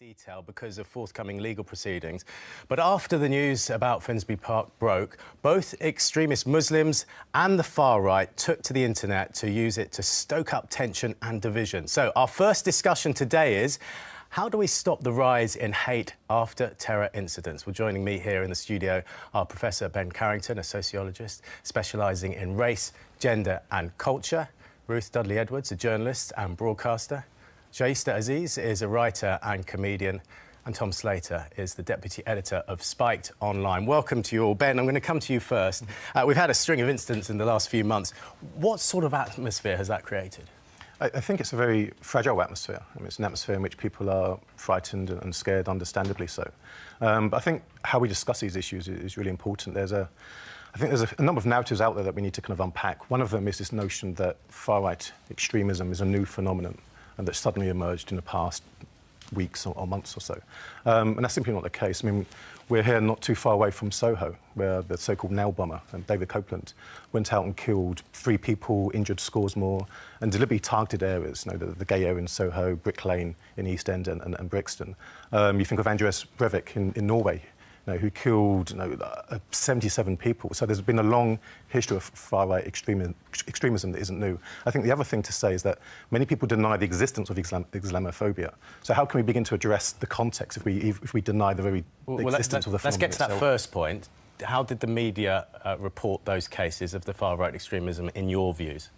detail because of forthcoming legal proceedings. But after the news about Finsbury Park broke, both extremist Muslims and the far right took to the internet to use it to stoke up tension and division. So our first discussion today is, how do we stop the rise in hate after terror incidents? Well, joining me here in the studio are Professor Ben Carrington, a sociologist specialising in race, gender and culture, Ruth Dudley-Edwards, a journalist and broadcaster, Shaista Aziz is a writer and comedian, and Tom Slater is the deputy editor of Spiked Online. Welcome to you all. Ben, I'm going to come to you first. We've had a string of incidents in the last few months. What sort of atmosphere has that created? I think it's a very fragile atmosphere. I mean, it's an atmosphere in which people are frightened and scared, understandably so. But I think how we discuss these issues is really important. I think there's a number of narratives out there that we need to kind of unpack. One of them is this notion that far-right extremism is a new phenomenon and that suddenly emerged in the past weeks or months or so. And that's simply not the case. I mean, we're here not too far away from Soho, where the so-called nail bomber, David Copeland, went out and killed 3 people, injured scores more, and deliberately targeted areas, you know, the gay area in Soho, Brick Lane in East End and Brixton. You think of Andreas Breivik in Norway, who killed 77 people. So there's been a long history of far-right extremism that isn't new. I think the other thing to say is that many people deny the existence of Islamophobia. So how can we begin to address the context if we deny the very existence of the phenomenon? Let's get to that first point. How did the media report those cases of the far-right extremism, in your views?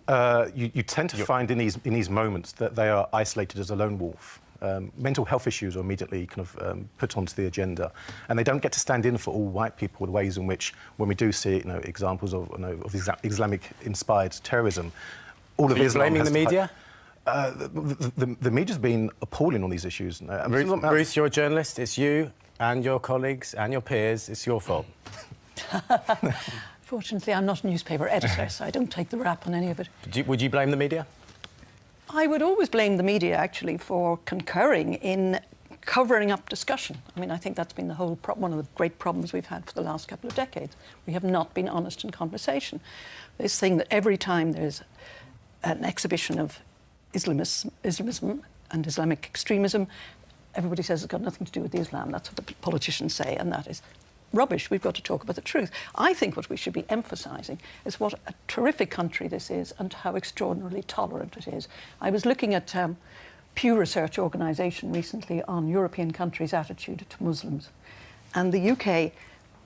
You tend to find in these moments that they are isolated as a lone wolf. Mental health issues are immediately kind of put onto the agenda, and they don't get to stand in for all white people. The ways in which, when we do see examples of Islamic-inspired terrorism, all of Islam blaming the media. The media's been appalling on these issues. Ruth, you're a journalist. It's you and your colleagues and your peers. It's your fault. Fortunately, I'm not a newspaper editor, so I don't take the rap on any of it. Would you blame the media? I would always blame the media, actually, for concurring in covering up discussion. I mean, I think that's been one of the great problems we've had for the last couple of decades. We have not been honest in conversation. This thing that every time there's an exhibition of Islamism and Islamic extremism, everybody says it's got nothing to do with Islam. That's what the politicians say, and that is rubbish. We've got to talk about the truth. I think what we should be emphasising is what a terrific country this is and how extraordinarily tolerant it is. I was looking at Pew Research organisation recently on European countries' attitude to Muslims, and the UK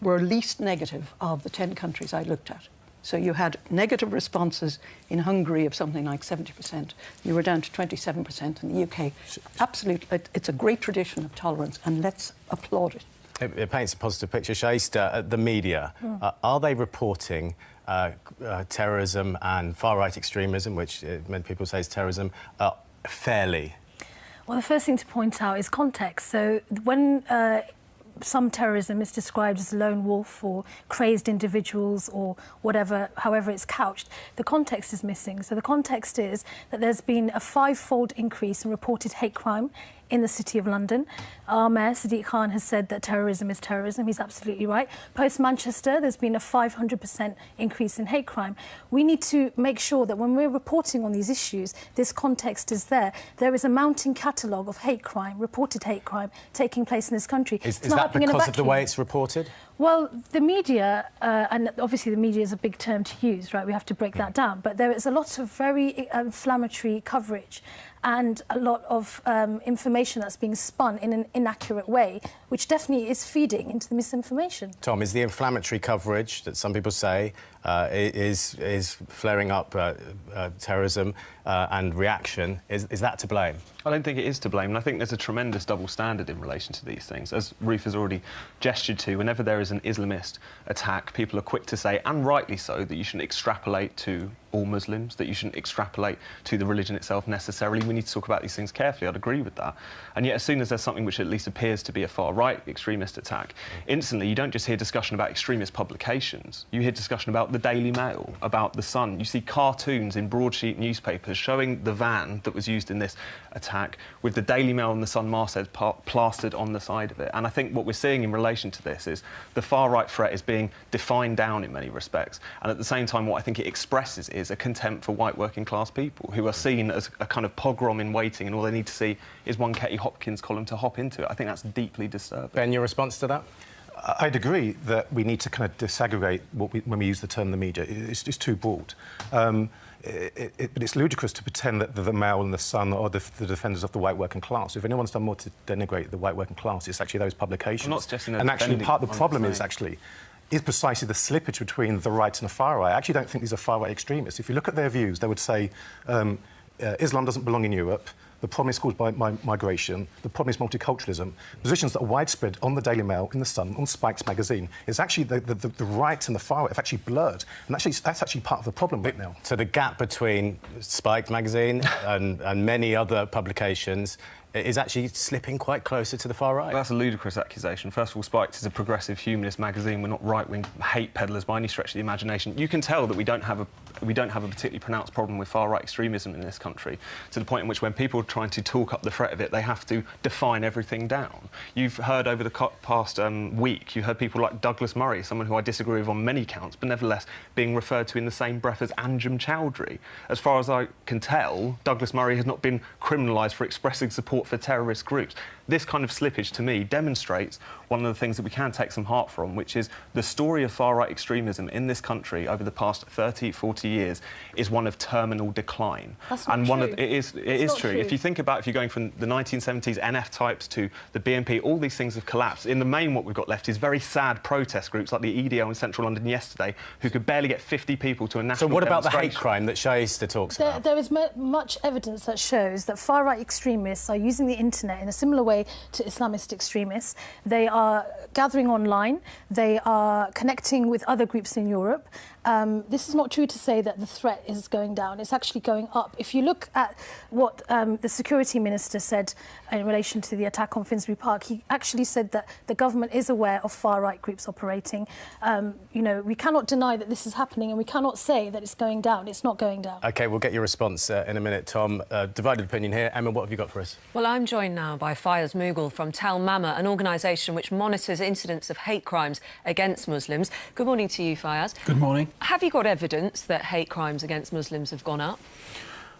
were least negative of the 10 countries I looked at. So you had negative responses in Hungary of something like 70%. You were down to 27% in the UK. Absolutely, it's a great tradition of tolerance, and let's applaud it. It paints a positive picture. Shaista, the media, are they reporting terrorism and far-right extremism, which many people say is terrorism, fairly? Well, the first thing to point out is context. So when some terrorism is described as a lone wolf or crazed individuals or whatever, however it's couched, the context is missing. So the context is that there's been a 5-fold increase in reported hate crime in the City of London. Our Mayor, Sadiq Khan, has said that terrorism is terrorism. He's absolutely right. Post-Manchester, there's been a 500% increase in hate crime. We need to make sure that when we're reporting on these issues, this context is there. There is a mounting catalogue of hate crime, reported hate crime, taking place in this country. Is that because of the way it's reported? Well, the media, and obviously the media is a big term to use, right? We have to break that down. But there is a lot of very inflammatory coverage and a lot of information that's being spun in an inaccurate way, which definitely is feeding into the misinformation. Tom, is the inflammatory coverage that some people say is flaring up terrorism and reaction, is that to blame? I don't think it is to blame, and I think there's a tremendous double standard in relation to these things. As Ruth has already gestured to, whenever there is an Islamist attack, people are quick to say, and rightly so, that you shouldn't extrapolate to all Muslims, that you shouldn't extrapolate to the religion itself necessarily. We need to talk about these things carefully. I'd agree with that. And yet, as soon as there's something which at least appears to be a far-right extremist attack, instantly you don't just hear discussion about extremist publications. You hear discussion about the Daily Mail, about The Sun. You see cartoons in broadsheet newspapers showing the van that was used in this attack with the Daily Mail and The Sun masthead plastered on the side of it. And I think what we're seeing in relation to this is the far-right threat is being defined down in many respects. And at the same time, what I think it expresses is is a contempt for white working class people who are seen as a kind of pogrom in waiting, and all they need to see is one Katie Hopkins column to hop into. I think that's deeply disturbing. Ben, your response to that? I'd agree that we need to kind of disaggregate when we use the term the media. It's too broad. But it's ludicrous to pretend that the Mail and the Sun are the defenders of the white working class. If anyone's done more to denigrate the white working class, it's actually those publications. I'm not suggesting they're and actually, part of the problem is precisely the slippage between the right and the far right. I actually don't think these are far right extremists. If you look at their views, they would say Islam doesn't belong in Europe. The problem is caused by migration. The problem is multiculturalism. Positions that are widespread on the Daily Mail, in the Sun, on Spikes magazine. It's actually the right and the far right have actually blurred, and that's actually part of the problem right now. So the gap between Spikes magazine and many other publications is actually slipping quite closer to the far right. Well, that's a ludicrous accusation. First of all, Spikes is a progressive humanist magazine. We're not right-wing hate peddlers by any stretch of the imagination. You can tell that we don't have a particularly pronounced problem with far-right extremism in this country, to the point in which when people are trying to talk up the threat of it, they have to define everything down. You've heard over the past week, you heard people like Douglas Murray, someone who I disagree with on many counts, but nevertheless being referred to in the same breath as Anjem Choudhury. As far as I can tell, Douglas Murray has not been criminalised for expressing support for terrorist groups. This kind of slippage, to me, demonstrates one of the things that we can take some heart from, which is the story of far-right extremism in this country over the past 30, 40 years is one of terminal decline. That's not true. It is true. If you think about, if you're going from the 1970s NF types to the BNP, all these things have collapsed. In the main, what we've got left is very sad protest groups like the EDO in central London yesterday, who could barely get 50 people to a national So what about the demonstration. hate crime that Shaista talks about? There is much evidence that shows that far-right extremists are using the internet in a similar way to Islamist extremists. They are gathering online. They are connecting with other groups in Europe. This is not true to say that the threat is going down. It's actually going up. If you look at what the security minister said in relation to the attack on Finsbury Park, he actually said that the government is aware of far-right groups operating. You know, we cannot deny that this is happening, and we cannot say that it's going down. It's not going down. OK, we'll get your response in a minute, Tom. Divided opinion here. Emma, what have you got for us? Well, I'm joined now by Fayez Mughal from Tal Mama, an organisation which monitors incidents of hate crimes against Muslims. Good morning to you, Fayez. Good morning. Have you got evidence that hate crimes against Muslims have gone up?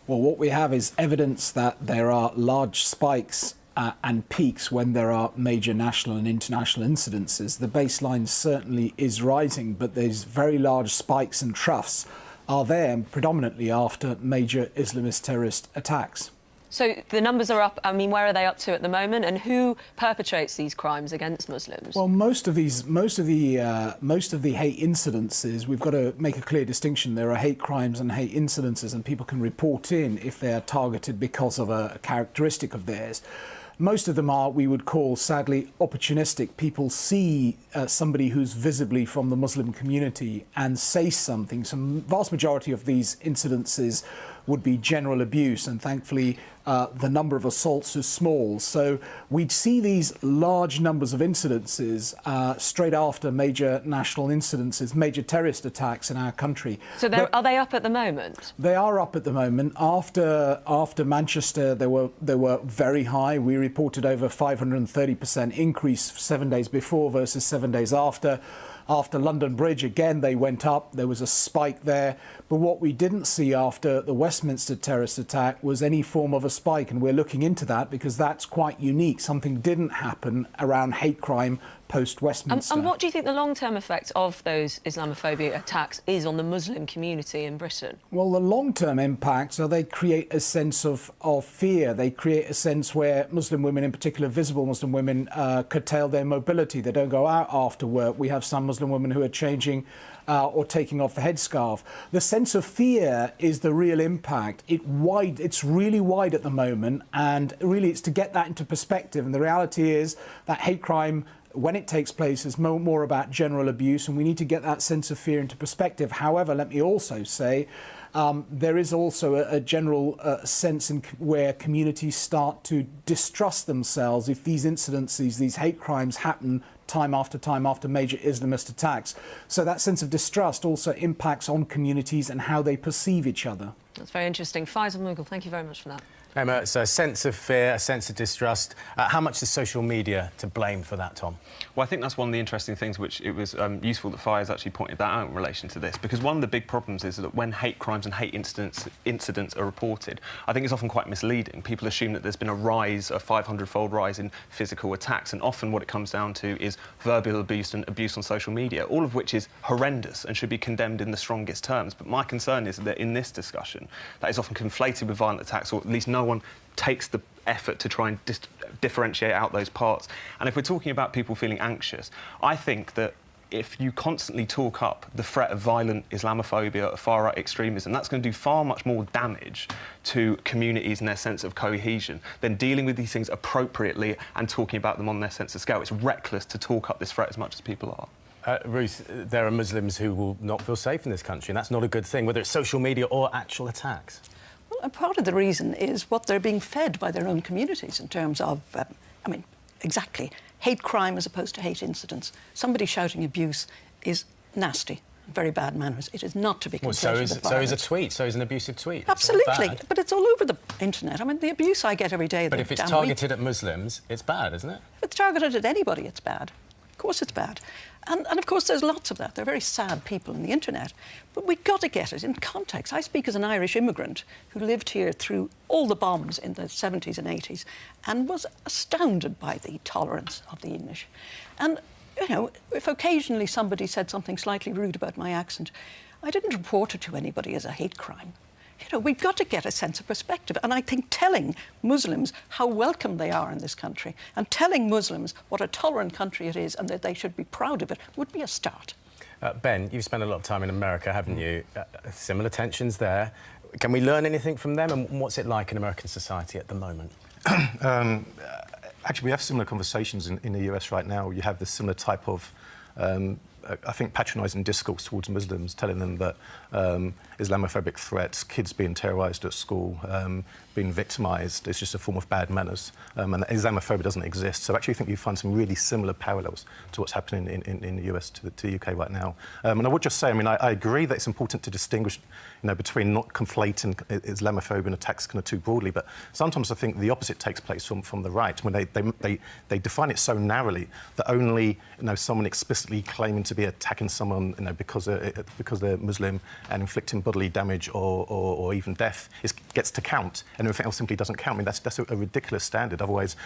Well, what we have is evidence that there are large spikes and peaks when there are major national and international incidences. The baseline certainly is rising, but there's very large spikes and troughs are there predominantly after major Islamist terrorist attacks. So the numbers are up. I mean, where are they up to at the moment, and who perpetrates these crimes against Muslims? Well, most of the hate incidences, we've got to make a clear distinction. There are hate crimes and hate incidences, and people can report in if they are targeted because of a characteristic of theirs. Most of them are, we would call, sadly, opportunistic. People see somebody who's visibly from the Muslim community and say something. Some vast majority of these incidences would be general abuse, and thankfully the number of assaults is small. So we'd see these large numbers of incidences straight after major national incidences, major terrorist attacks in our country. So are they up at the moment? They are up at the moment. After Manchester, they were very high. We reported over 530% increase 7 days before versus 7 days after. After London Bridge, again, they went up. There was a spike there. But what we didn't see after the Westminster terrorist attack was any form of a spike. And we're looking into that because that's quite unique. Something didn't happen around hate crime post-Westminster. And what do you think the long-term effect of those Islamophobia attacks is on the Muslim community in Britain? Well, the long-term impacts are they create a sense of fear. They create a sense where Muslim women, in particular visible Muslim women, curtail their mobility. They don't go out after work. We have some Muslim women who are changing or taking off the headscarf. The sense of fear is the real impact. It's really wide at the moment, and really it's to get that into perspective. And the reality is that hate crime, when it takes place, is more about general abuse, and we need to get that sense of fear into perspective. However, let me also say there is also a general sense where communities start to distrust themselves if these incidences, these hate crimes happen time after major Islamist attacks. So that sense of distrust also impacts on communities and how they perceive each other. That's very interesting. Fayez Mughal, thank you very much for that. Emma, it's a sense of fear, a sense of distrust. How much is social media to blame for that, Tom? Well, I think that's one of the interesting things, which it was useful that Fires actually pointed that out in relation to this, because one of the big problems is that when hate crimes and hate incidents are reported, I think it's often quite misleading. People assume that there's been a 500-fold rise in physical attacks, and often what it comes down to is verbal abuse and abuse on social media, all of which is horrendous and should be condemned in the strongest terms. But my concern is that in this discussion, that is often conflated with violent attacks, or at least no one takes the effort to try and differentiate out those parts. And if we're talking about people feeling anxious, I think that if you constantly talk up the threat of violent Islamophobia, of far-right extremism, that's going to do far much more damage to communities and their sense of cohesion than dealing with these things appropriately and talking about them on their sense of scale. It's reckless to talk up this threat as much as people are. Ruth, there are Muslims who will not feel safe in this country, and that's not a good thing, whether it's social media or actual attacks. Well, and part of the reason is what they're being fed by their own communities in terms of, exactly, hate crime as opposed to hate incidents. Somebody shouting abuse is nasty, very bad manners. It is not to be conflated with violence. So is a tweet, so is an abusive tweet. Absolutely, but it's all over the internet. I mean, the abuse I get every day. But if it's targeted at Muslims, it's bad, isn't it? If it's targeted at anybody, it's bad. Of course it's bad. And of course there's lots of that. They're very sad people on the internet. But we've got to get it in context. I speak as an Irish immigrant who lived here through all the bombs in the 70s and 80s and was astounded by the tolerance of the English. And, you know, if occasionally somebody said something slightly rude about my accent, I didn't report it to anybody as a hate crime. You know, we've got to get a sense of perspective. And I think telling Muslims how welcome they are in this country and telling Muslims what a tolerant country it is and that they should be proud of it would be a start. Ben, you've spent a lot of time in America, haven't you? Similar tensions there. Can we learn anything from them? And what's it like in American society at the moment? Actually, we have similar conversations in the US right now. You have this similar type of I think, patronising discourse towards Muslims, telling them that Islamophobic threats, kids being terrorised at school, being victimised, is just a form of bad manners, and that Islamophobia doesn't exist. So actually I think you find some really similar parallels to what's happening in the US to the UK right now. And I would just say, I mean, I agree that it's important to distinguish, you know, between not conflating Islamophobia and attacks kind of too broadly, but sometimes I think the opposite takes place from the right, when they define it so narrowly that only, you know, someone explicitly claiming to be attacking someone, you know, because they're Muslim and inflicting bodily damage or even death gets to count, and everything else simply doesn't count. I mean, that's a ridiculous standard. Otherwise,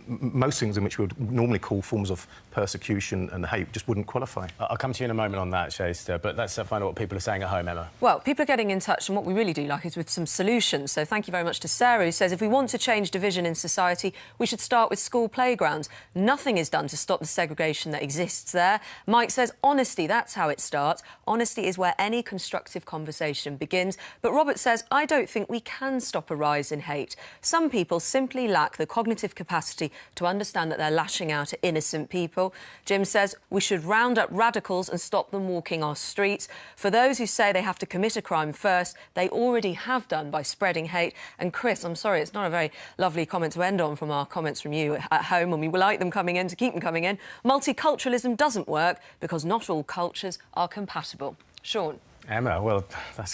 most things in which we would normally call forms of persecution and hate just wouldn't qualify. I'll come to you in a moment on that, Shasta, but let's find out what people are saying at home, Emma. Well, people are getting in touch, and what we really do like is with some solutions. So thank you very much to Sarah, who says if we want to change division in society, we should start with school playgrounds. Nothing is done to stop the segregation that exists there. Mike says honesty, that's how it starts. Honesty is where any constructive conversation begins. But Robert says, I don't think we can stop a rise in hate. Some people simply lack the cognitive capacity to understand that they're lashing out at innocent people. Jim says we should round up radicals and stop them walking our streets. For those who say they have to commit a crime first, they already have done by spreading hate. And Chris, I'm sorry, it's not a very lovely comment to end on from our comments from you at home, and we will like them coming in to keep them coming in. Multiculturalism doesn't work because not all cultures are compatible. Sean. Emma, well, they're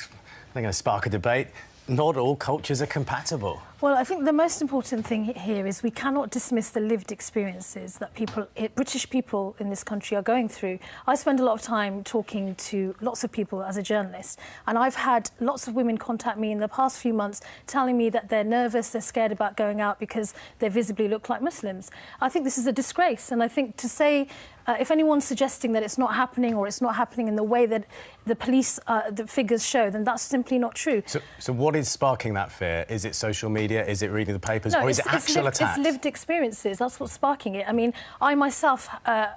going to spark a debate. Not all cultures are compatible. Well, I think the most important thing here is we cannot dismiss the lived experiences that British people in this country are going through. I spend a lot of time talking to lots of people as a journalist, and I've had lots of women contact me in the past few months telling me that they're nervous, they're scared about going out because they visibly look like Muslims. I think this is a disgrace, and I think to say if anyone's suggesting that it's not happening or it's not happening in the way that the police, the figures show, then that's simply not true. So what is sparking that fear? Is it social media? Is it reading the papers? No, or is it actual attacks? It's lived experiences. That's what's sparking it. I mean, I myself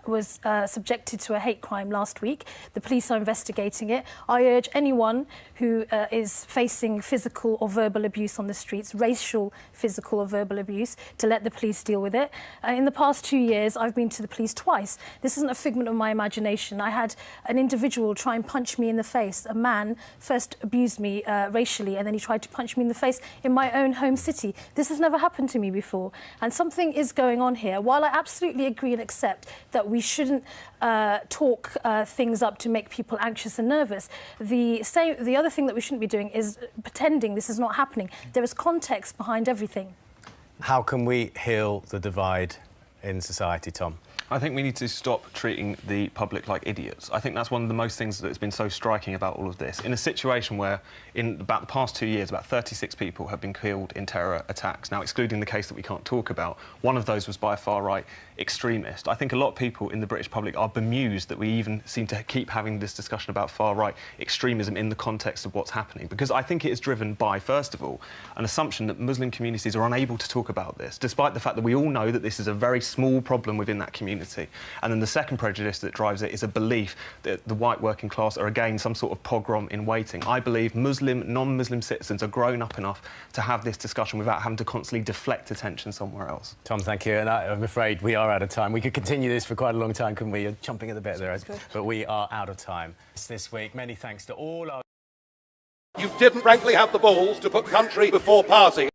was subjected to a hate crime last week. The police are investigating it. I urge anyone who is facing physical or verbal abuse on the streets, racial, physical or verbal abuse, to let the police deal with it. In the past 2 years, I've been to the police twice. This isn't a figment of my imagination. I had an individual try and punch me in the face. A man first abused me racially, and then he tried to punch me in the face in my own home city. This has never happened to me before. And something is going on here. While I absolutely agree and accept that we shouldn't talk things up to make people anxious and nervous, the other thing that we shouldn't be doing is pretending this is not happening. There is context behind everything. How can we heal the divide in society, Tom? I think we need to stop treating the public like idiots. I think that's one of the most things that's been so striking about all of this. In a situation where, in about the past 2 years, about 36 people have been killed in terror attacks. Now, excluding the case that we can't talk about, one of those was by a far-right extremist. I think a lot of people in the British public are bemused that we even seem to keep having this discussion about far-right extremism in the context of what's happening, because I think it is driven by, first of all, an assumption that Muslim communities are unable to talk about this, despite the fact that we all know that this is a very small problem within that community. And then the second prejudice that drives it is a belief that the white working class are, again, some sort of pogrom in waiting. I believe Muslim, non-Muslim citizens are grown up enough to have this discussion without having to constantly deflect attention somewhere else. Tom, thank you. And I'm afraid we are out of time. We could continue this for quite a long time, couldn't we? You're chomping at the bit there. But we are out of time this week. Many thanks to all our... You didn't frankly have the balls to put country before party.